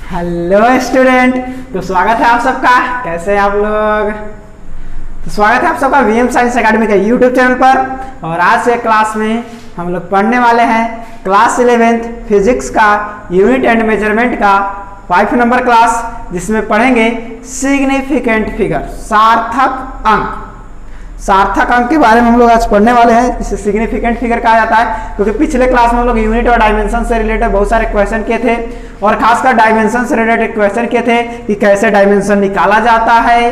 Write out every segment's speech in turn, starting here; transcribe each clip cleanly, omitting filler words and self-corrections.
Hello student, तो स्वागत है आप सबका। कैसे हैं आप लोग? तो स्वागत है आप सबका वीएम साइंस एकेडमी के यूट्यूब चैनल पर। और आज से क्लास में हम लोग पढ़ने वाले हैं क्लास 11th फिजिक्स का यूनिट एंड मेजरमेंट का 5 नंबर क्लास, जिसमें पढ़ेंगे सिग्निफिकेंट फिगर, सार्थक अंक। सार्थक अंक के बारे में हम लोग आज पढ़ने वाले हैं, जिसे सिग्निफिकेंट फिगर कहा जाता है, क्योंकि पिछले क्लास में हम लोग यूनिट और डायमेंशन से रिलेटेड बहुत सारे क्वेश्चन किए थे, और खासकर डायमेंशन से रिलेटेड क्वेश्चन किए थे कि कैसे डायमेंशन निकाला जाता है,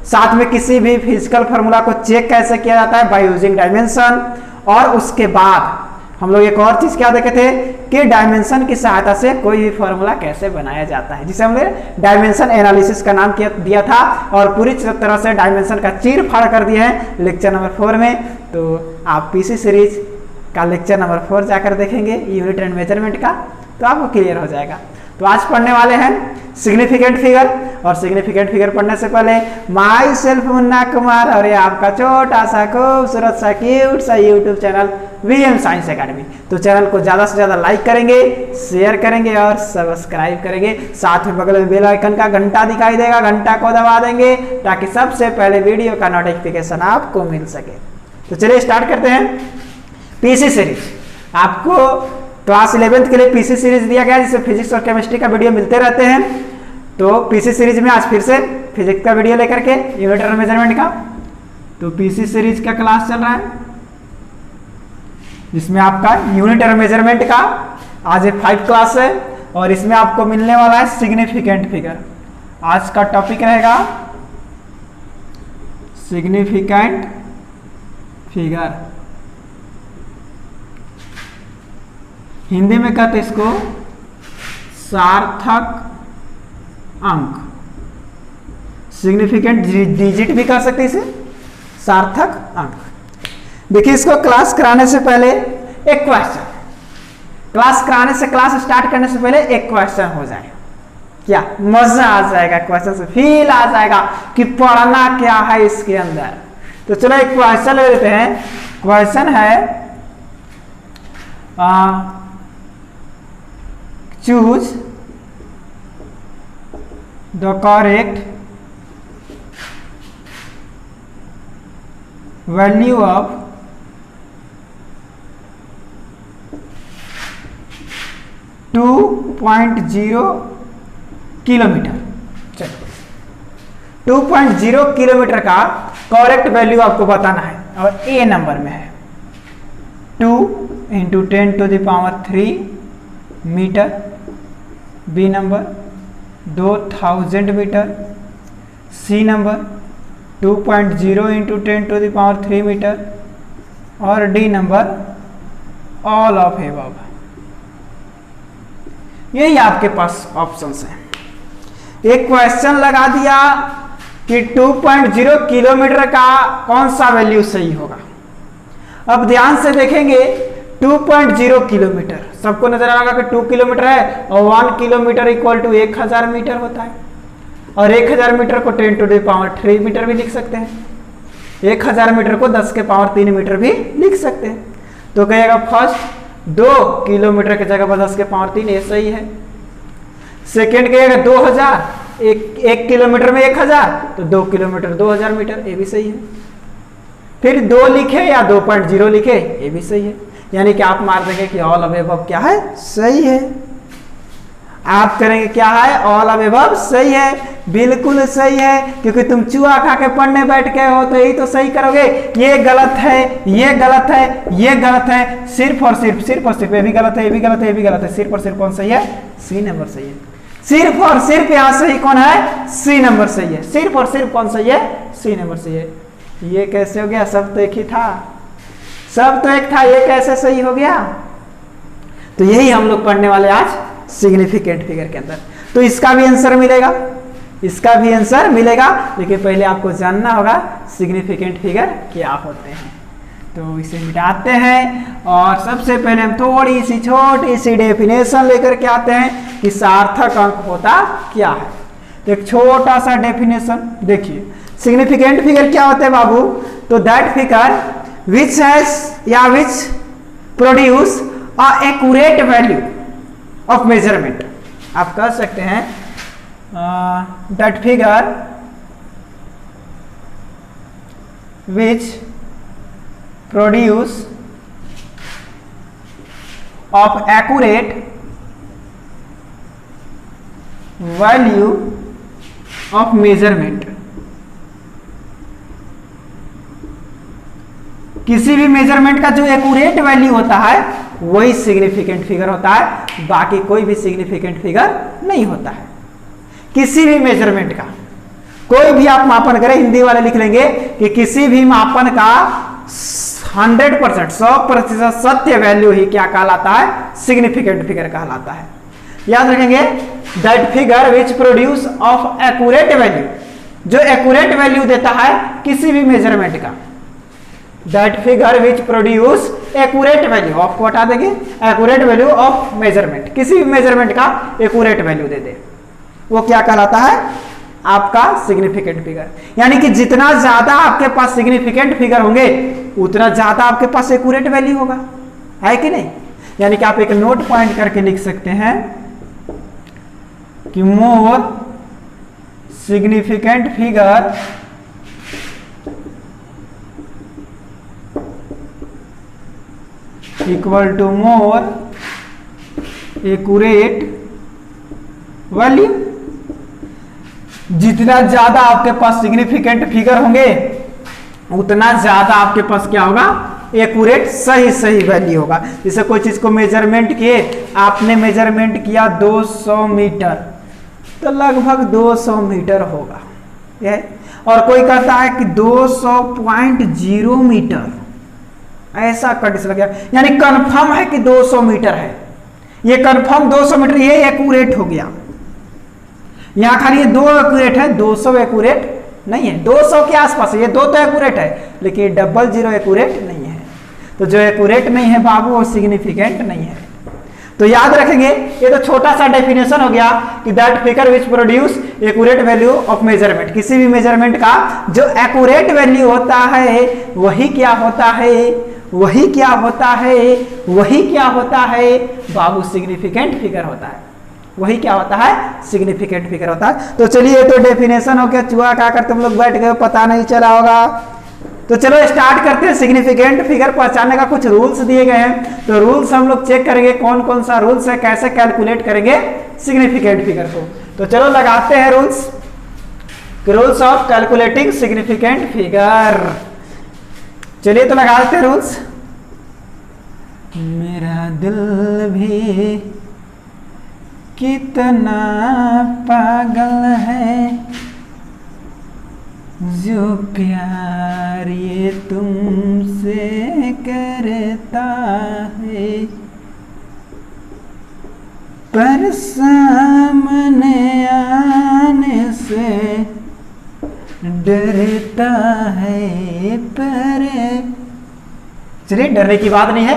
साथ में किसी भी फिजिकल फार्मूला को चेक कैसे किया जाता है बाय यूजिंग डायमेंशन। और उसके बाद हम लोग एक और चीज क्या देखे थे कि डायमेंशन की सहायता से कोई भी फार्मूला कैसे बनाया जाता है, जिसे हमने डायमेंशन एनालिसिस का नाम दिया था, और पूरी तरह से डायमेंशन का चीर फाड़ कर दिए हैं लेक्चर नंबर 4 में। तो आप पीसी सीरीज का लेक्चर नंबर 4 जाकर देखेंगे यूनिट एंड मेजरमेंट का, तो आपको क्लियर हो जाएगा। तो आज पढ़ने वाले हैं सिग्निफिकेंट फिगर, और सिग्निफिकेंट फिगर पढ़ने से पहले माई सेल्फ मुन्ना कुमार और ये आपका छोटा सा खूबसूरत सा क्यूट सा YouTube channel VM science academy. तो चैनल को ज़्यादा से ज़्यादा लाइक करेंगे, शेयर करेंगे और सब्सक्राइब करेंगे। साथ में बगल में बेल आइकन का घंटा दिखाई देगा, घंटा को दबा देंगे ताकि सबसे पहले वीडियो का नोटिफिकेशन आपको मिल सके। तो चलिए स्टार्ट करते हैं। पीसी सीरीज आपको क्लास 11th के लिए पीसी सीरीज दिया गया है, जिससे फिजिक्स और केमिस्ट्री का वीडियो मिलते रहते हैं। तो पीसी सीरीज में आज फिर से फिजिक्स का वीडियो लेकर के यूनिट और मेजरमेंट का, तो पीसी सीरीज का क्लास चल रहा है, जिसमें आपका यूनिट और मेजरमेंट का आज 5 क्लास है, और इसमें आपको मिलने वाला है सिग्निफिकेंट फिगर। आज का टॉपिक रहेगा सिग्निफिकेंट फिगर। हिंदी में कहते इसको सार्थक अंक। सिग्निफिकेंट डिजिट भी कर सकते इसे, सार्थक अंक। देखिए, इसको क्लास कराने से पहले एक क्वेश्चन, क्लास कराने से, क्लास स्टार्ट करने से पहले एक क्वेश्चन हो जाए, क्या मजा आ जाएगा, क्वेश्चन से फील आ जाएगा कि पढ़ना क्या है इसके अंदर। तो चलो एक क्वेश्चन ले लेते हैं। क्वेश्चन है choose the correct value of kilometre. चलो 2.0 किलोमीटर का करेक्ट वैल्यू आपको बताना है, और ए नंबर में है 2 × 10⁻³ metre, B number 2000 metre, C number 2.0 × 10⁻³ metre, और D number all of above. यही आपके पास ऑप्शंस हैं। एक क्वेश्चन लगा दिया कि 2.0 किलोमीटर का कौन सा वैल्यू सही होगा। अब ध्यान से देखेंगे, 2.0 किलोमीटर सबको नजर आएगा कि 2 किलोमीटर है, और 1 किलोमीटर इक्वल टू 1000 मीटर होता है, और 1000 मीटर को 10⁻³ मीटर भी लिख सकते हैं, 1000 मीटर को 10⁻³ मीटर भी लिख सकते हैं। तो कहेगा फर्स्ट 2 किलोमीटर की जगह पर 10⁻³ ये सही है। सेकेंड कहेगा 2000, 1 किलोमीटर में 1000, तो 2 किलोमीटर 2000 मीटर, ये भी सही है। फिर 2 लिखे या 2.0 लिखे, ये भी सही है। यानी कि आप मार देंगे कि ऑल ऑफ एबव क्या है, सही है। आप करेंगे क्या है, ऑल ऑफ एबव सही है, बिल्कुल सही है, क्योंकि तुम चूहा खा के पढ़ने बैठ गए हो, तो यही तो सही करोगे। ये गलत है, ये गलत है, ये गलत है, सिर्फ और सिर्फ ये भी गलत है, ये भी गलत है, ये भी गलत है, सिर्फ और सिर्फ कौन सही है, सी नंबर सही है। सिर्फ और सिर्फ यहाँ सही कौन है, सी नंबर सही है। सिर्फ और सिर्फ कौन सही है, सी नंबर सही है। ये कैसे हो गया, सब तो एक ही था, सब तो एक था, ये कैसे सही हो गया। तो यही हम लोग पढ़ने वाले आज सिग्निफिकेंट फिगर के अंदर। तो इसका भी आंसर मिलेगा, इसका भी आंसर मिलेगा, लेकिन पहले आपको जानना होगा सिग्निफिकेंट फिगर क्या होते हैं। तो इसे मिटाते हैं, और सबसे पहले हम थोड़ी सी छोटी सी डेफिनेशन लेकर के आते हैं कि सार्थक अंक होता क्या है। तो एक छोटा सा डेफिनेशन देखिए, सिग्निफिकेंट फिगर क्या होते हैं बाबू, तो दैट फिगर विच हैज या which produce accurate value of measurement. आप कह सकते हैं that figure which produce of accurate value of measurement। किसी भी मेजरमेंट का जो एक्यूरेट वैल्यू होता है वही सिग्निफिकेंट फिगर होता है, बाकी कोई भी सिग्निफिकेंट फिगर नहीं होता है। किसी भी मेजरमेंट का कोई भी आप मापन करें, हिंदी वाले लिख लेंगे कि किसी भी मापन का 100% 100% सत्य वैल्यू ही क्या कहलाता है, सिग्निफिकेंट फिगर कहलाता है। याद रखेंगे, that figure which produce of accurate value, जो एक्यूरेट वैल्यू देता है किसी भी मेजरमेंट का, that figure which produce accurate value of को हटा देंगे, एक्यूरेट वैल्यू ऑफ मेजरमेंट, किसी भी मेजरमेंट का एक्यूरेट वैल्यू दे दे, वो क्या कहलाता है, आपका सिग्निफिकेंट फिगर। यानी कि जितना ज्यादा आपके पास सिग्निफिकेंट फिगर होंगे उतना ज्यादा आपके पास एक्यूरेट वैल्यू होगा, है कि नहीं। यानी कि आप एक नोट पॉइंट करके लिख सकते हैं कि more significant figure equal to more accurate value. जितना ज्यादा आपके पास सिग्निफिकेंट फिगर होंगे उतना ज्यादा आपके पास क्या होगा, एक्यूरेट सही वैल्यू होगा। जैसे कोई चीज को मेजरमेंट किए, आपने मेजरमेंट किया 200 मीटर, तो लगभग 200 मीटर होगा, और कोई कहता है कि 200.0 मीटर, ऐसा कंडीशन लग गया, यानी कंफर्म है कि 200 मीटर है, ये कंफर्म 200 मीटर, ये एक्यूरेट हो गया। यहां खाली ये 2 एक्यूरेट है, 200 एक्यूरेट नहीं है, 200 के आसपास है, ये 2 तो एक्यूरेट है, लेकिन 00 एक्यूरेट नहीं है। तो जो एक्यूरेट नहीं है बाबू वो सिग्निफिकेंट नहीं है। तो याद रखेंगे, ये तो छोटा सा डेफिनेशन हो गया कि that figure which produce accurate value of measurement, किसी भी मेजरमेंट का जो एक्यूरेट वैल्यू होता है वही क्या होता है, वही क्या होता है, वही क्या होता है बाबू, सिग्निफिकेंट फिगर होता है, वही क्या होता है, सिग्निफिकेंट फिगर होता है। तो चलिए, तो डेफिनेशन हो गया, चूहा क्या कर तुम लोग बैठ गए, पता नहीं चला होगा। तो चलो स्टार्ट करते हैं। सिग्निफिकेंट फिगर पहचानने का कुछ रूल्स दिए गए हैं, तो रूल्स हम लोग चेक करेंगे कौन कौन सा रूल्स है, कैसे कैलकुलेट करेंगे सिग्निफिकेंट फिगर को। तो चलो लगाते हैं rules, rules of calculating significant figure. चलिए तो लगा देते हैं रूल्स। मेरा दिल भी कितना पागल है, जो प्यार ये तुमसे करता है, पर सामने आने से डरता है। पर चलिए, डरने की बात नहीं है।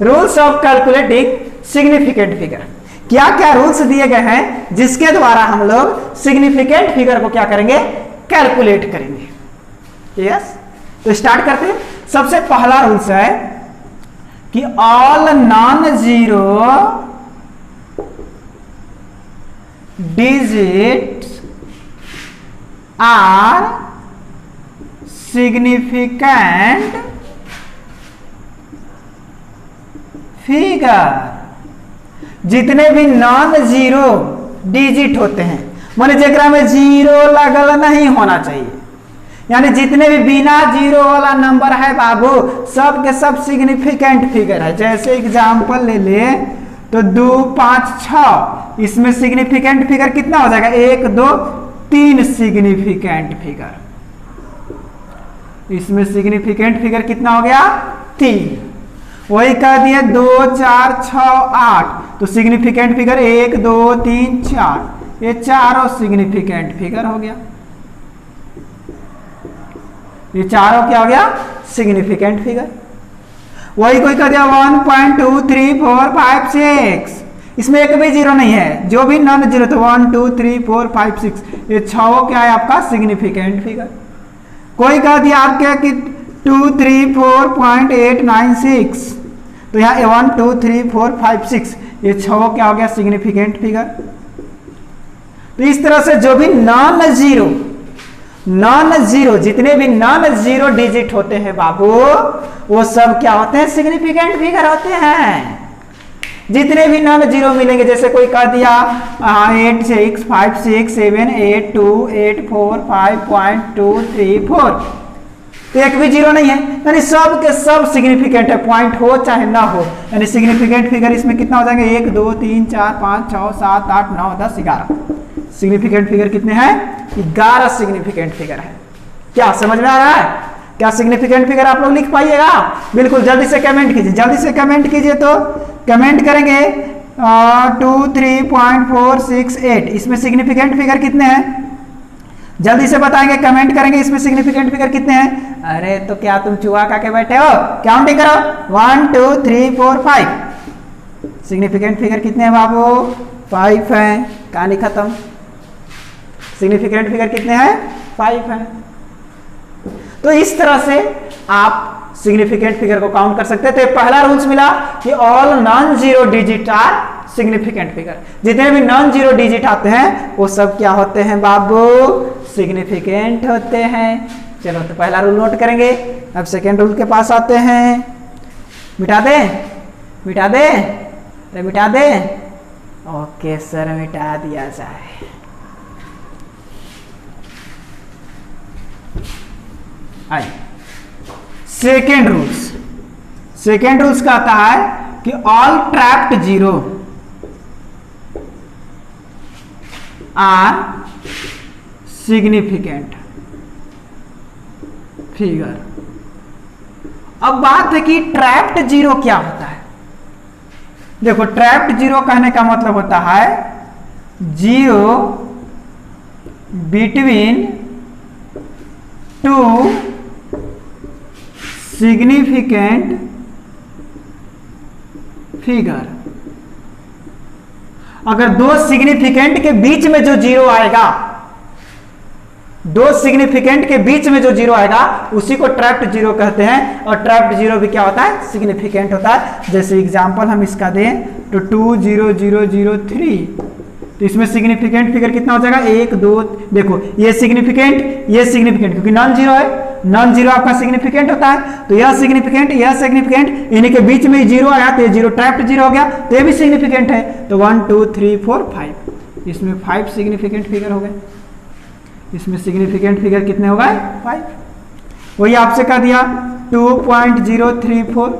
Rules of calculating significant figure, क्या क्या रूल्स दिए गए हैं जिसके द्वारा हम लोग सिग्निफिकेंट फिगर को क्या करेंगे, कैलकुलेट करेंगे। यस, तो स्टार्ट करते हैं। सबसे पहला रूल्स है कि all non zero digits are significant figure. जितने भी नॉन जीरो डिजिट होते हैं, माने जेकरा में जीरो लगल नहीं होना चाहिए, यानी जितने भी बिना जीरो वाला नंबर है बाबू, सब के सब सिग्निफिकेंट फिगर है। जैसे एग्जांपल ले ले तो 2 5 6, इसमें सिग्निफिकेंट फिगर कितना हो जाएगा, 1 2 3 सिग्निफिकेंट फिगर। इसमें सिग्निफिकेंट फिगर कितना हो गया, 3। वही कह दिए 2 4 6 8, तो सिग्निफिकेंट फिगर 1 2 3 4, ये चारों सिग्निफिकेंट फिगर हो गया। ये चारों क्या हो गया, सिग्निफिकेंट फिगर। वही कोई कह दिया 1 2 3 4 5 6, इसमें एक भी जीरो नहीं है, जो भी नॉन जीरो, तो 1 2 3 4 5 6, ये 6 क्या है आपका सिग्निफिकेंट फिगर। कोई कह दिया आपके कि 2 3 4.896, तो यहाँ 1 2 3 4 5 6, ये 6 क्या हो गया सिग्निफिकेंट फिगर। तो इस तरह से जो भी नॉन जीरो जितने भी नॉन जीरो डिजिट होते हैं बाबू, वो सब क्या होते हैं? सिग्निफिकेंट फिगर होते हैं। जितने भी नॉन जीरो मिलेंगे, जैसे कोई कह दिया 8 6 5 6 7 8 2 8 4 5.234, तो एक भी जीरो नहीं है, यानी सब के सब सिग्निफिकेंट है, पॉइंट हो चाहे ना हो। यानी सिग्निफिकेंट फिगर इसमें कितना हो जाएंगे? 1 2 3 4 5 6 7 8 9 10 11। सिग्निफिकेंट फिगर कितने हैं? 11 सिग्निफिकेंट फिगर है। क्या समझ में आ रहा है? क्या सिग्निफिकेंट फिगर आप लोग लिख पाइएगा? बिल्कुल, जल्दी से कमेंट कीजिए, जल्दी से कमेंट कीजिए। तो कमेंट करेंगे 23.468, इसमें सिग्निफिकेंट फिगर कितने हैं? जल्दी से बताएंगे, कमेंट करेंगे इसमें सिग्निफिकेंट फिगर कितने हैं। अरे तो क्या तुम चुहा खा के बैठे हो? काउंटिंग करो, 1 2 3 4 5। सिग्निफिकेंट फिगर कितने हैं बाबू? 5 है। कहानी खत्म। सिग्निफिकेंट फिगर कितने हैं? 5 है। तो इस तरह से आप सिग्निफिकेंट फिगर को काउंट कर सकते थे। पहला रूल्स मिला कि all non zero digit are significant figure. जितने भी नॉन जीरो डिजिट आते हैं वो सब क्या होते हैं बाबू? सिग्निफिकेंट होते हैं। चलो, तो पहला रूल नोट करेंगे। अब सेकेंड रूल के पास आते हैं। मिटा दे, मिटा दे, तो मिटा दे। ओके सर, मिटा दिया जाए। आइए, सेकेंड रूल्स कहता है कि all trapped zero are significant figure. अब बात है कि ट्रैप्ड जीरो क्या होता है। देखो, ट्रैप्ड जीरो कहने का मतलब होता है zero between two significant figure. अगर दो सिग्निफिकेंट के बीच में जो जीरो आएगा, दो सिग्निफिकेंट के बीच में जो जीरो आएगा उसी को ट्रैप्ड जीरो कहते हैं। और ट्रैप्ड जीरो भी क्या होता है? सिग्निफिकेंट होता है। जैसे एग्जांपल हम इसका दें तो 20003, तो इसमें सिग्निफिकेंट फिगर कितना हो जाएगा? 1 2। देखो, ये सिग्निफिकेंट क्योंकि नॉन जीरो है, नॉन जीरो आपका सिग्निफिकेंट होता है। तो यह सिग्निफिकेंट, इन्हीं के बीच में जीरो आया तो ये जीरो ट्रैप्ड जीरो हो गया, तो ये भी सिग्निफिकेंट है। तो 1 2 3 4 5, इसमें 5 सिग्निफिकेंट फिगर हो गए। इसमें सिग्निफिकेंट फिगर कितने हो गए? 5। वही आपसे कह दिया 2.034,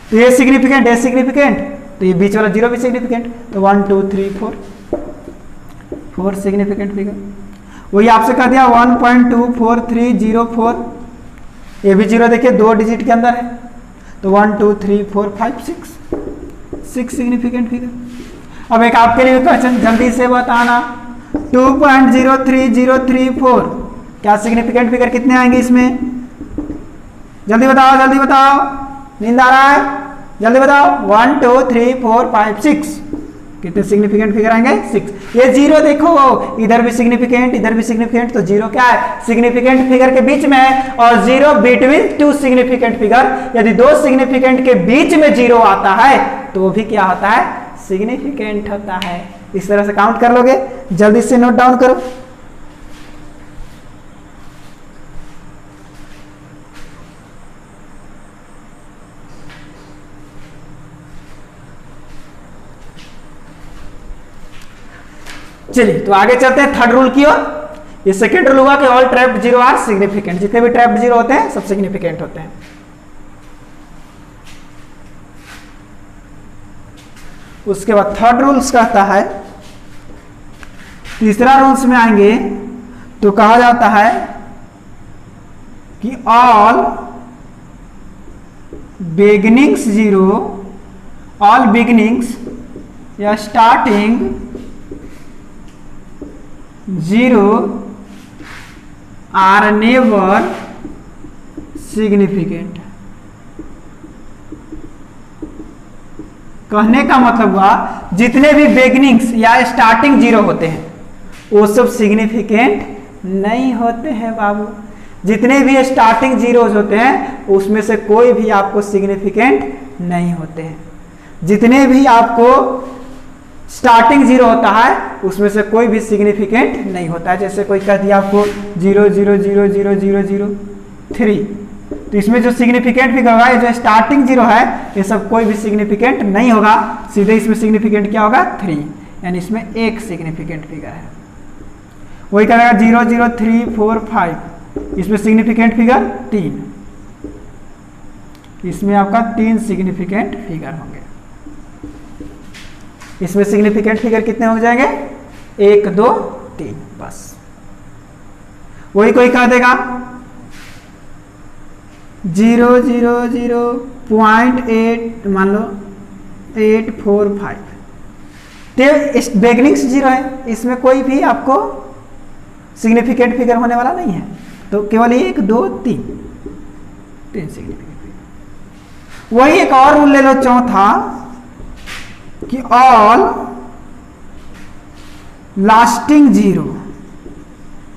तो ये सिग्निफिकेंट, तो ये बीच वाला जीरो भी सिग्निफिकेंट। तो 1 2 3 4 सिग्निफिकेंट फिगर। वही आपसे कह दिया 1.24304, ये भी जीरो देखिए 2 डिजिट के अंदर है। तो 1 2 3 4 5 6 सिग्निफिकेंट फिगर। अब एक आपके लिए क्वेश्चन, जल्दी से बताना, 2.03034 क्या सिग्निफिकेंट फिगर कितने आएंगे इसमें? जल्दी बताओ, जल्दी बताओ, नींद आ रहा है? जल्दी बताओ। 1 2 3 4 5 6 कितने सिग्निफिकेंट फिगर आएंगे? 6। ये जीरो देखो, इधर भी सिग्निफिकेंट, इधर भी सिग्निफिकेंट, तो जीरो क्या है? सिग्निफिकेंट फिगर के बीच में है। और zero between two significant figure, यदि दो सिग्निफिकेंट के बीच में जीरो आता है तो वो भी क्या होता है? सिग्निफिकेंट होता है। इस तरह से काउंट कर लोगे, जल्दी से नोट डाउन करो। चलिए, तो आगे चलते हैं थर्ड रूल की ओर। ये सेकेंड रूल हुआ कि all trapped zero are significant. जितने भी ट्रैप्ड जीरो होते हैं सब सिग्निफिकेंट होते हैं। उसके बाद थर्ड रूल्स कहता है, तीसरा रूल्स में आएंगे तो कहा जाता है कि all beginnings zero, all beginnings या starting zero are never significant. कहने का मतलब हुआ जितने भी बिगिनिंग्स या स्टार्टिंग जीरो होते हैं वो सब सिग्निफिकेंट नहीं होते हैं बाबू। जितने भी स्टार्टिंग जीरोज होते हैं उसमें से कोई भी आपको सिग्निफिकेंट नहीं होते हैं। जितने भी आपको स्टार्टिंग जीरो होता है उसमें से कोई भी सिग्निफिकेंट नहीं होता है। जैसे कोई कह दिया आपको 0.0000003, तो इसमें जो सिग्निफिकेंट फिगर होगा, ये जो स्टार्टिंग जीरो है, ये सब कोई भी सिग्निफिकेंट नहीं होगा, सीधे इसमें सिग्निफिकेंट क्या होगा 3, यानी इसमें एक सिग्निफिकेंट फिगर है। वही करेगा 00345, इसमें सिग्निफिकेंट फिगर 3, इसमें आपका 3 सिग्निफिकेंट फिगर होंगे। इसमें सिग्निफिकेंट फिगर कितने हो जाएंगे? 1 2 3 बस। वही कोई कह देगा 0.8 मान लो 845, तो बिगनिंग से जीरो है, इसमें कोई भी आपको सिग्निफिकेंट फिगर होने वाला नहीं है, तो केवल 1 2 3 सिग्निफिकेंट फिगर। वही एक और रूल ले लो चौथा कि ऑल लास्टिंग जीरो,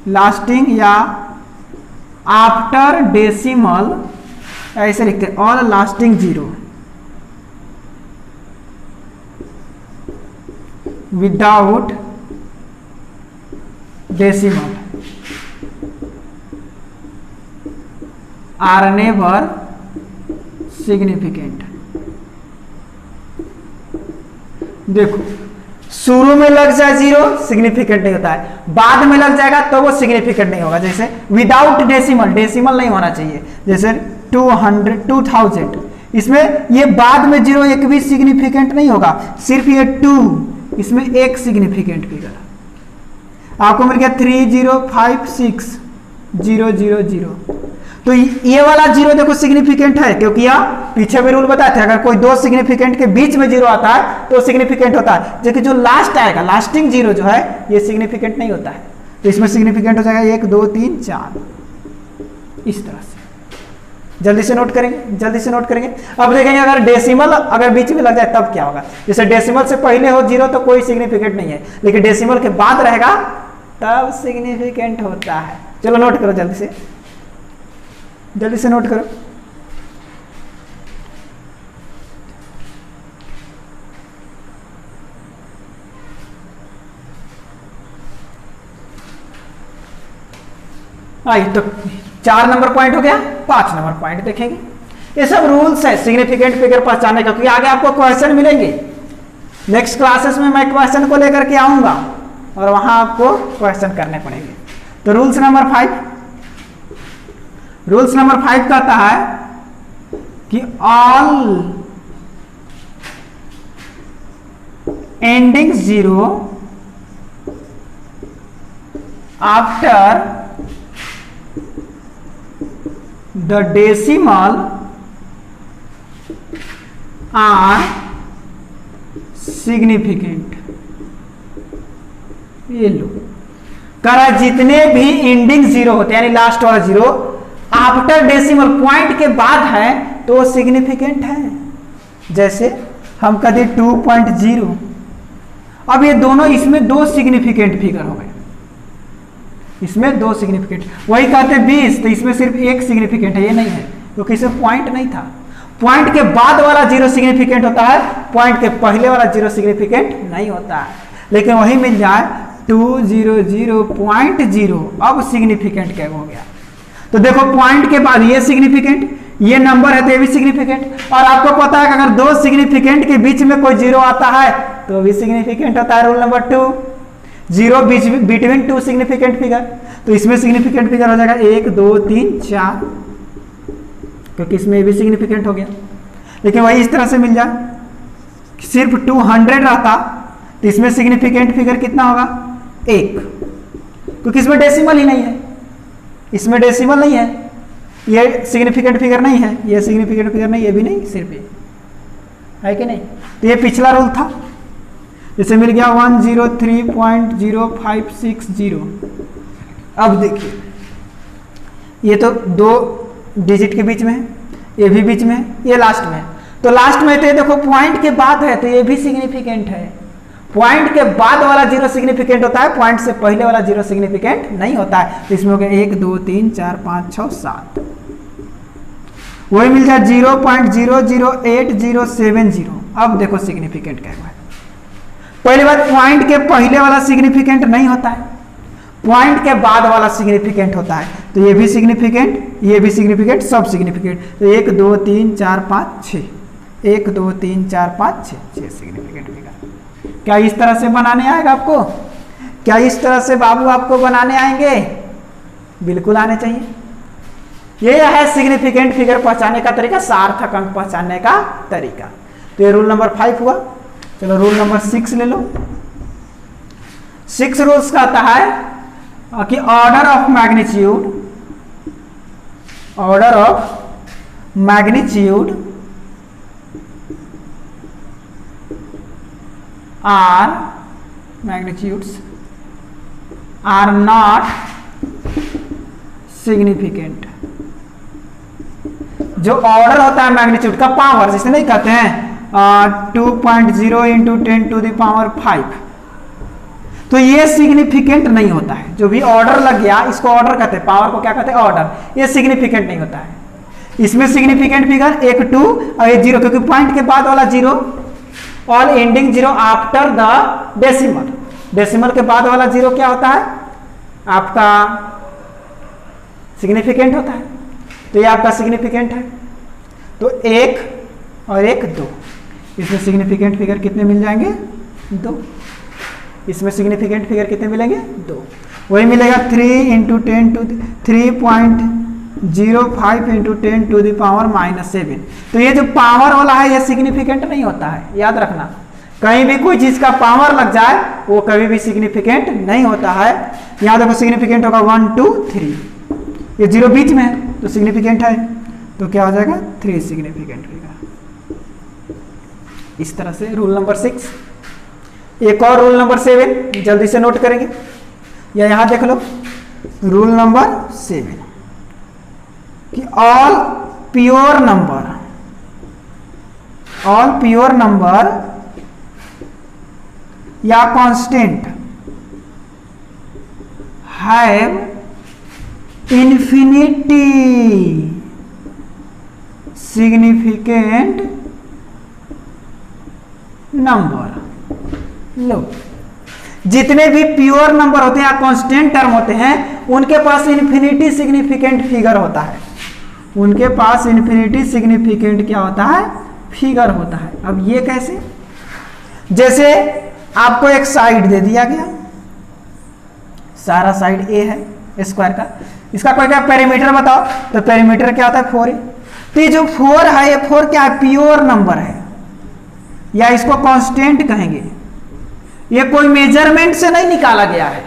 लास्टिंग या आफ्टर डेसिमल, ऐसे लिखते हैं all lasting zero without decimal are never significant. देखो शुरू में लग जाए जीरो सिग्निफिकेंट नहीं होता है, बाद में लग जाएगा तो वो सिग्निफिकेंट नहीं होगा। जैसे विदाउट डेसिमल, डेसिमल नहीं होना चाहिए, जैसे 200 2000, इसमें ये बाद में जीरो एक भी सिग्निफिकेंट नहीं होगा, सिर्फ ये 2, इसमें एक सिग्निफिकेंट फिगर आपको मिल गया 3056000। तो ये वाला जीरो देखो सिग्निफिकेंट है, क्योंकि यह पीछे में रूल बताते हैं अगर कोई दो सिग्निफिकेंट के बीच में जीरो आता है तो सिग्निफिकेंट होता है, जबकि जो लास्ट आएगा लास्टिंग जीरो जो है ये सिग्निफिकेंट नहीं होता है, तो इसमें सिग्निफिकेंट हो जाएगा 1 2 3 4 इस तरह से। जल्दी से नोट करेंगे, जल्दी से नोट करेंगे। अब देखेंगे अगर डेसिमल अगर बीच में लग जाए तब क्या होगा। जैसे डेसिमल से पहले हो जीरो तो कोई सिग्निफिकेंट नहीं है, लेकिन डेसिमल के बाद रहेगा तब सिग्निफिकेंट होता है। चलो नोट करो जल्दी से, जल्दी से नोट करो। आइए तो 4 नंबर पॉइंट हो गया, 5 नंबर पॉइंट देखेंगे। ये सब रूल्स है सिग्निफिकेंट फिगर पहचानने का, क्योंकि आगे आपको क्वेश्चन मिलेंगे। नेक्स्ट क्लासेस में मैं क्वेश्चन को लेकर के आऊंगा और वहां आपको क्वेश्चन करने पड़ेंगे। तो रूल्स नंबर 5, रूल्स नंबर 5 कहता है कि all ending zero after the decimal are significant. ये लो करा जितने भी एंडिंग जीरो होते हैं यानी लास्ट वाला जीरो आफ्टर डेसिमल पॉइंट के बाद है तो सिग्निफिकेंट है। जैसे हम कहते 2.0, अब ये दोनों इसमें 2 सिग्निफिकेंट फिगर हो गए, इसमें 2 सिग्निफिकेंट। वही कहते 20 तो इसमें सिर्फ 1 सिग्निफिकेंट है, ये नहीं है क्योंकि इसमें पॉइंट नहीं था। पॉइंट के बाद वाला जीरो सिग्निफिकेंट होता है, पॉइंट के पहले वाला जीरो सिग्निफिकेंट नहीं होता है। लेकिन वही मिल जाए 200.0 अब सिग्निफिकेंट क्या हो गया। तो देखो पॉइंट के बाद ये सिग्निफिकेंट, ये नंबर है तो ये भी सिग्निफिकेंट, और आपको पता है कि अगर 2 सिग्निफिकेंट के बीच में कोई जीरो आता है तो भी सिग्निफिकेंट होता है। Rule number 2, zero between 2 significant figure, तो इसमें सिग्निफिकेंट फिगर हो जाएगा 1 2 3 4, क्योंकि इसमें भी सिग्निफिकेंट हो गया। लेकिन वही इस तरह से मिल जाए सिर्फ 200 रहता तो इसमें सिग्निफिकेंट फिगर कितना होगा 1, क्योंकि इसमें डेसिमल ही नहीं है, इसमें डेसिमल नहीं है, ये सिग्निफिकेंट फिगर नहीं है, ये सिग्निफिकेंट फिगर नहीं, ये भी नहीं, सिर्फ ये है कि नहीं। तो ये पिछला रूल था, जैसे मिल गया 103.0560। अब देखिए ये तो 2 डिजिट के बीच में है, ये भी बीच में है, ये लास्ट में है। तो लास्ट में तो ये देखो पॉइंट के बाद है तो ये भी सिग्निफिकेंट है। पॉइंट के बाद वाला जीरो सिग्निफिकेंट होता है, पॉइंट से पहले वाला जीरो सिग्निफिकेंट नहीं होता है। तो इसमें हो गया 1 2 3 4 5 6 7, वही मिल जाए 0.00870। अब देखो सिग्निफिकेंट क्या है। पहली बात, पॉइंट के पहले वाला सिग्निफिकेंट नहीं होता है, पॉइंट के बाद वाला सिग्निफिकेंट होता है। तो ये भी सिग्निफिकेंट, ये भी सिग्निफिकेंट, सब सिग्निफिकेंट। तो 1 2 3 4 5 6, 1 2 3 4 5 6, 6 सिग्निफिकेंट फिगर। क्या इस तरह से बनाने आएगा आपको? क्या इस तरह से बाबू आपको बनाने आएंगे? बिल्कुल आने चाहिए। ये है सिग्निफिकेंट फिगर पहचानने का तरीका, सार्थक अंक पहचानने का तरीका। तो ये रूल नंबर 5 हुआ। चलो रूल नंबर 6 ले लो। 6 रूल्स कहता है कि order of magnitude, order of magnitude are, magnitudes are not significant. जो ऑर्डर होता है मैग्नीट्यूड का, पावर जिसे नहीं कहते हैं 2.0 इंटू 10 टू द पावर 5, तो ये सिग्निफिकेंट नहीं होता है। जो भी ऑर्डर लग गया इसको ऑर्डर कहते हैं, पावर को क्या कहते हैं? ऑर्डर। ये सिग्निफिकेंट नहीं होता है। इसमें सिग्निफिकेंट फिगर 1 2 और 1 0, क्योंकि पॉइंट के बाद वाला 0, all ending 0 after the decimal. Decimal के बाद वाला 0 क्या होता है? आपका सिग्निफिकेंट होता है। तो ये आपका सिग्निफिकेंट है। तो 1 और 1 2, इसमें सिग्निफिकेंट फिगर कितने मिल जाएंगे? 2। इसमें सिग्निफिकेंट फिगर कितने मिलेंगे? 2। वही मिलेगा 3 into 10 to 3.05 into 10 to the power -7। तो ये जो पावर वाला है ये सिग्निफिकेंट नहीं होता है, याद रखना। कहीं भी कोई चीज का पावर लग जाए वो कभी भी सिग्निफिकेंट नहीं होता है। यहाँ देखो सिग्निफिकेंट होगा 1 2 3, ये 0 बीच में है तो सिग्निफिकेंट है। तो क्या हो जाएगा? 3 सिग्निफिकेंट फिगर। इस तरह से रूल नंबर 6। एक और रूल नंबर 7 जल्दी से नोट करेंगे, या यहां देख लो रूल नंबर 7 कि ऑल प्योर नंबर या constant have infinity significant number. लो, जितने भी प्योर नंबर होते हैं या कांस्टेंट टर्म होते हैं उनके पास इन्फिनिटी सिग्निफिकेंट फिगर होता है। उनके पास इन्फिनिटी सिग्निफिकेंट क्या होता है? फिगर होता है। अब ये कैसे? जैसे आपको एक साइड दे दिया गया, सारा साइड ए है स्क्वायर का, इसका कोई क्या पेरीमीटर बताओ? तो पेरीमीटर क्या होता है? 4 है। तो ये जो 4 है, ये 4 क्या है? प्योर नंबर है, या इसको कांस्टेंट कहेंगे। ये कोई मेजरमेंट से नहीं निकाला गया है।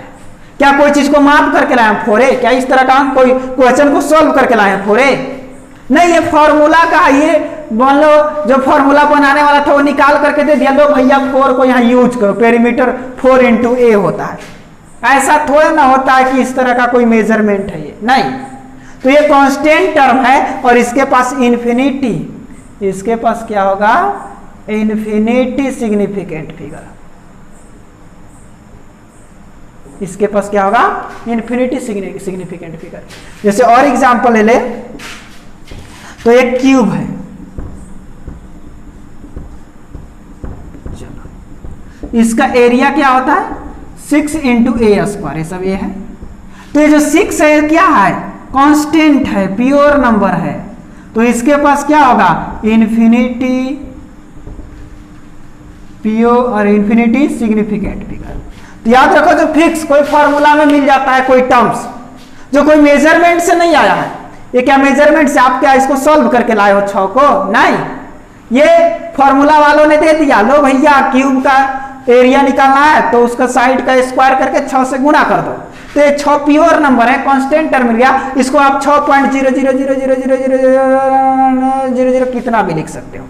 क्या कोई चीज को माप करके लाए हैं 4 है? क्या इस तरह का कोई क्वेश्चन को सॉल्व करके लाए हैं 4 है? नहीं, ये फॉर्मूला का है। ये मान लो जो फॉर्मूला बनाने वाला था वो निकाल करके दे दिया, लो भैया 4 को यहाँ यूज करो, पेरीमीटर 4 इंटू ए होता है। ऐसा थोड़ा ना होता है कि इस तरह का कोई मेजरमेंट है, ये नहीं। तो ये कांस्टेंट टर्म है और इसके पास इन्फिनिटी, इसके पास क्या होगा? Infinity significant figure. इसके पास क्या होगा? Infinity significant figure. जैसे और एग्जांपल ले ले, तो एक क्यूब है, चलो इसका एरिया क्या होता है? 6 इंटू ए स्क्वायर, ये सब ए है। तो ये जो 6 है क्या है? कांस्टेंट है, प्योर नंबर है। तो इसके पास क्या होगा? इन्फिनिटी प्योर और इन्फिनिटी सिग्निफिकेंट फिगर। तो याद रखो, जो फिक्स कोई फॉर्मूला में मिल जाता है, कोई टर्म्स जो कोई मेजरमेंट से नहीं आया है। ये क्या मेजरमेंट से आप क्या इसको सॉल्व करके लाए हो 6 को? नहीं, ये फॉर्मूला वालों ने दे दिया, लो भैया क्यूब का एरिया निकालना है तो उसका साइड का स्क्वायर करके 6 से गुणा कर दो। तो ये 6 प्योर नंबर है, कांस्टेंट टर्म मिल गया। इसको आप 6.00000000 कितना भी लिख सकते हो।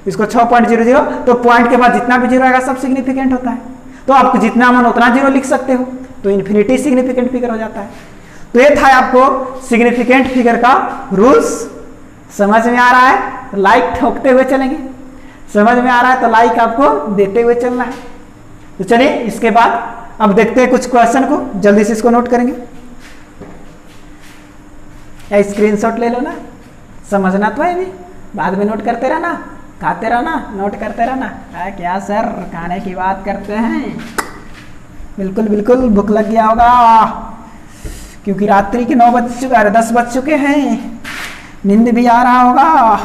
इसको 6.00, तो पॉइंट के बाद जितना भी जीरो आएगा सब सिग्निफिकेंट होता है। तो आपको जितना मन उतना जीरो लिख सकते हो, तो इन्फिनिटी सिग्निफिकेंट फिगर हो जाता है। तो ये था आपको सिग्निफिकेंट फिगर का रूल्स। समझ में आ रहा है तो लाइक ठोकते हुए चलेंगे, समझ में आ रहा है तो लाइक आपको देते हुए चलना है। तो चलिए इसके बाद अब देखते हैं कुछ क्वेश्चन को, जल्दी से इसको नोट करेंगे या स्क्रीनशॉट ले लो ना, समझना तो है भी, बाद में नोट करते रहना। खाते रहना, नोट करते रहना। क्या सर खाने की बात करते हैं? बिल्कुल बिल्कुल भूख लग गया होगा, क्योंकि रात्रि के 9 बज चुके, 10 बज चुके हैं। नींद भी आ रहा होगा,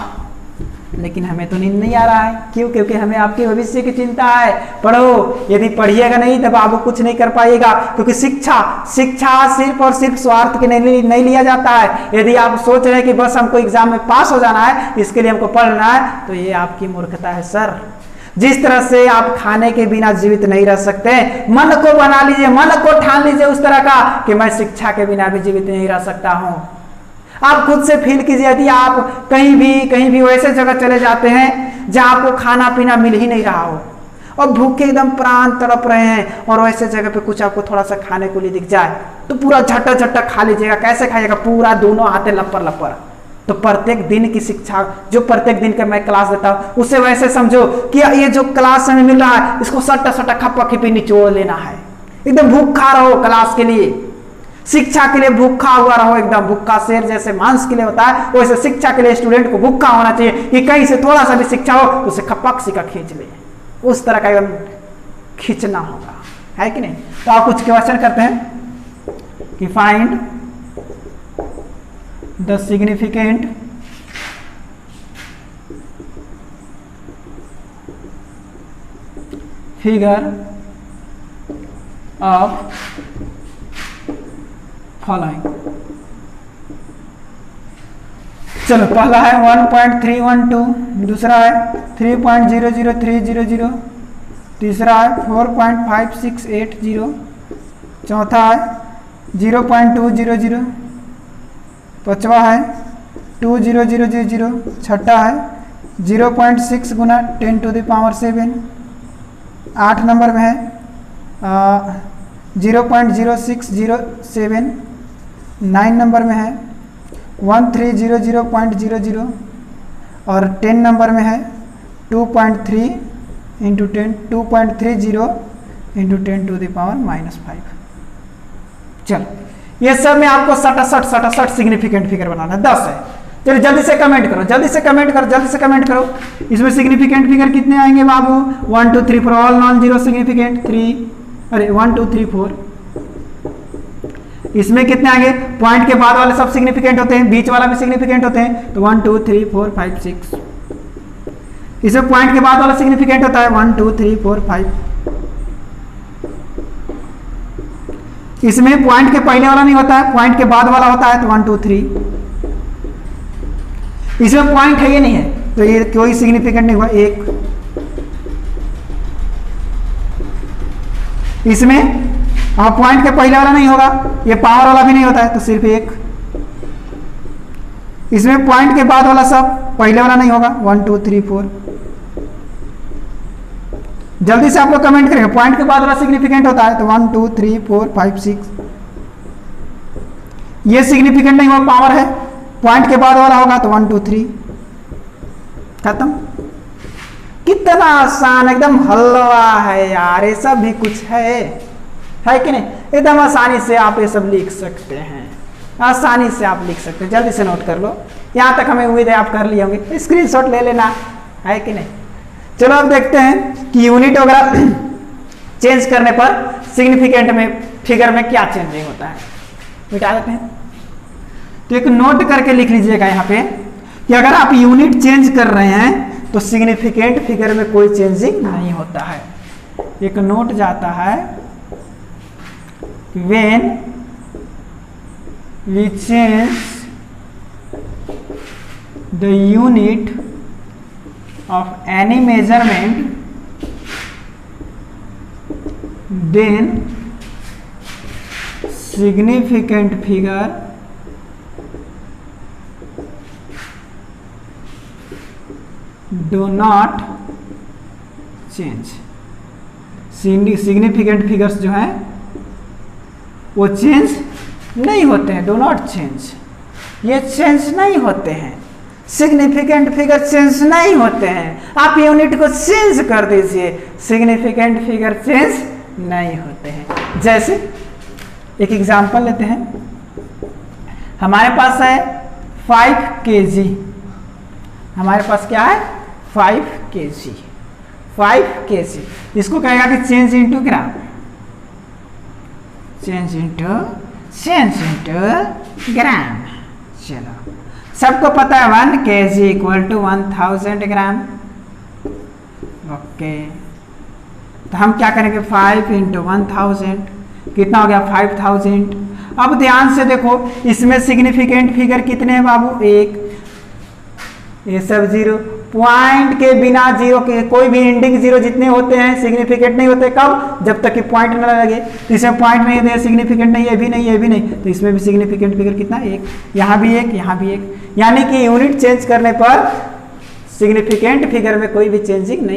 लेकिन हमें तो नींद नहीं आ रहा है। क्यों? क्योंकि हमें आपके भविष्य की चिंता है। पढ़ो, यदि पढ़िएगा नहीं तब आप कुछ नहीं कर पाइएगा, क्योंकि शिक्षा सिर्फ और सिर्फ स्वार्थ के नहीं लिया जाता है। यदि आप सोच रहे हैं कि बस हमको एग्जाम में पास हो जाना है, इसके लिए हमको पढ़ना है, तो ये आपकी मूर्खता है सर। जिस तरह से आप खाने के बिना जीवित नहीं रह सकते, मन को बना लीजिए, मन को ठान लीजिए उस तरह का कि मैं शिक्षा के बिना भी जीवित नहीं रह सकता हूं। आप खुद से फील कीजिए, यदि आप कहीं भी वैसे जगह चले जाते हैं जहां आपको खाना पीना मिल ही नहीं रहा हो और भूखे एकदम प्राण तड़प रहे हैं, और वैसे जगह पे कुछ आपको थोड़ा सा खाने को लिए दिख जाए तो पूरा झट्टा झट्टा खा लीजिएगा। कैसे खाइएगा? पूरा दोनों हाथे लपर लपर। तो प्रत्येक दिन की शिक्षा जो प्रत्येक दिन का मैं क्लास देता हूं, उसे वैसे समझो कि ये जो क्लास में मिल रहा है इसको सट्टा सट्टा खप्पा खिपी निचोड़ लेना है। एकदम भूखा रहो क्लास के लिए, शिक्षा के लिए भूखा हुआ रहो। एकदम भूखा शेर जैसे मांस के लिए होता है, वैसे शिक्षा के लिए स्टूडेंट को भूखा होना चाहिए कि कहीं से थोड़ा सा भी शिक्षा हो तो उसे खपक सी का खींच ले, उस तरह का एकदम खींचना होगा, है कि नहीं? तो आप कुछ क्वेश्चन करते हैं कि find the significant figure of following. चलो, पहला है 1.312, दूसरा है 3.00300, तीसरा है 4.5680, चौथा है 0.200, पांचवा है 2000, छठा है 0.6 गुना 10⁻7, 8 नंबर में है 0.0607, 9 नंबर में है 1300.00 और 10 नंबर में है 2.3 × 10 2.30 × 10⁻⁵। चलो, ये सब में आपको सटासट सिग्निफिकेंट फिगर बनाना है। 10 है। चलिए जल्दी से कमेंट करो, जल्दी से कमेंट करो। इसमें सिग्निफिकेंट फिगर कितने आएंगे बाबू? 1 2 3 4 ऑल नॉन जीरो सिग्निफिकेंट 1 2 3 4। इसमें कितने आएंगे? पॉइंट के बाद वाले सब सिग्निफिकेंट होते हैं, बीच वाला भी सिग्निफिकेंट होते हैं, तो 1 2 3 4 5 6। इसमें पॉइंट के बाद वाला सिग्निफिकेंट होता है 1 2 3 4 5। इसमें पॉइंट के पहले वाला नहीं होता है, पॉइंट के बाद वाला होता है, तो 1 2 3। इसमें पॉइंट है ये नहीं है, तो ये कोई सिग्निफिकेंट नहीं हुआ 1। इसमें पॉइंट के पहले वाला नहीं होगा, ये पावर वाला भी नहीं होता है, तो सिर्फ 1। इसमें पॉइंट के बाद वाला सब पहले वाला नहीं होगा, 1 2 3 4। जल्दी से आप लोग कमेंट करेंगे, पॉइंट के बाद वाला सिग्निफिकेंट होता है, तो 1 2 3 4 5 6। ये सिग्निफिकेंट नहीं हुआ, पावर है, पॉइंट के बाद वाला होगा तो 1 2 3। खत्म। कितना आसान, एकदम हलवा है यार, ये सब भी कुछ है कि नहीं? एकदम आसानी से आप ये सब लिख सकते हैं, आसानी से आप लिख सकते हैं। जल्दी से नोट कर लो, यहाँ तक हमें उम्मीद है आप कर लिए होंगे। स्क्रीनशॉट ले लेना, है कि नहीं? चलो अब देखते हैं कि यूनिट वगैरह चेंज करने पर सिग्निफिकेंट में फिगर में क्या चेंजिंग होता है। मिटा देते हैं। तो एक नोट करके लिख लीजिएगा यहाँ पे कि अगर आप यूनिट चेंज कर रहे हैं तो सिग्निफिकेंट फिगर में कोई चेंजिंग नहीं होता है। एक नोट जाता है, when we change the unit of any measurement, then significant figure do not change। Significant figures जो हैं वो चेंज नहीं होते हैं, डो नॉट चेंज। ये चेंज नहीं होते हैं, सिग्निफिकेंट फिगर चेंज नहीं होते हैं। आप यूनिट को चेंज कर दीजिए, सिग्निफिकेंट फिगर चेंज नहीं होते हैं। जैसे एक एग्जांपल लेते हैं, हमारे पास है 5 kg। हमारे पास क्या है? 5 kg, 5 kg। इसको कहेगा कि change into gram, change into gram. चलो सबको पता है 1 kg equal to 1000 gram. Okay, तो हम क्या करेंगे 5 इंटू 1000 कितना हो गया 5000। अब ध्यान से देखो इसमें सिग्निफिकेंट फिगर कितने हैं बाबू, 1, ये सब 0। पॉइंट के बिना जीरो के कोई भी एंडिंग जीरो जितने होते हैं सिग्निफिकेंट नहीं होते, कब, जब तक कि पॉइंट न लगे। तो इसमें पॉइंट नहीं है, सिग्निफिकेंट नहीं, ये भी नहीं, ये भी नहीं, तो इसमें भी सिग्निफिकेंट फिगर कितना 1, यहाँ भी 1, यहाँ भी 1। यानी कि यूनिट चेंज करने पर सिग्निफिकेंट फिगर में कोई भी चेंजिंग नहीं